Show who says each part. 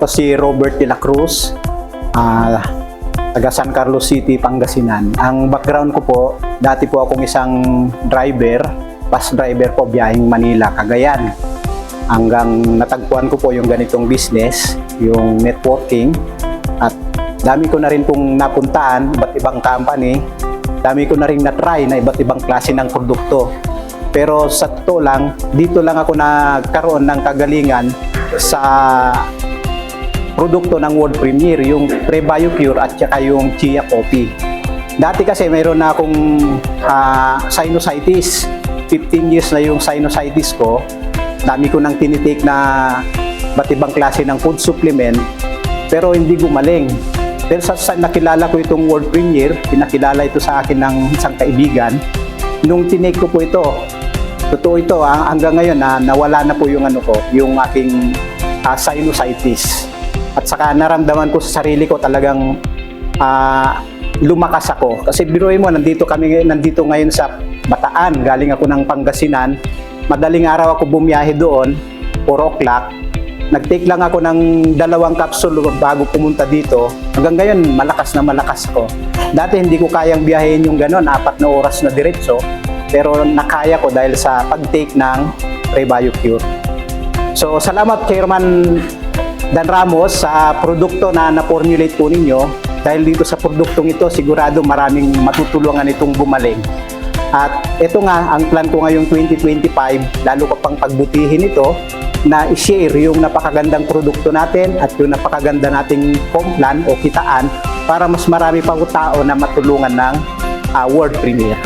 Speaker 1: Ako si Robert de la Cruz, taga San Carlos City, Pangasinan. Ang background ko po, dati po akong isang driver, bus driver po biyaheng Manila, Cagayan. Hanggang natagpuan ko po yung ganitong business, yung networking. At dami ko na rin pong napuntaan, iba't ibang company. Dami ko na rin na-try na iba't ibang klase ng produkto. Pero sa totoo lang, dito lang ako nagkaroon ng kagalingan sa produkto ng world premiere, yung Pre-BioCure at saka yung Chia Coffee. Dati kasi mayroon na akong sinusitis. 15 years na yung sinusitis ko. Dami ko nang tinitake na iba't ibang klase ng food supplement, pero hindi gumaling. Pero sa nakilala ko itong world premiere, pinakilala ito sa akin ng isang kaibigan. Nung tinake ko po ito, totoo ito, hanggang ngayon nawala na po yung yung aking sinusitis. At saka naramdaman ko sa sarili ko talagang lumakas ako. Kasi biruin mo, nandito ngayon sa Bataan, galing ako ng Pangasinan. Madaling araw ako bumiyahe doon, 4 o'clock. Nag-take lang ako ng 2 capsule bago pumunta dito. Hanggang ngayon, malakas na malakas ako. Dati hindi ko kayang biyahin yung gano'n, 4 na oras na diretso. Pero nakaya ko dahil sa pag-take ng Pre-BioCure. So, salamat Chairman Dan Ramos sa produkto na na-formulate po ninyo. Dahil dito sa produktong ito, sigurado maraming matutulungan itong gumaling. At ito nga, ang plan ko ngayong 2025, lalo ko pang pagbutihin ito, na i-share yung napakagandang produkto natin at yung napakaganda nating plan o kitaan para mas marami pang tao na matulungan ng world premiere.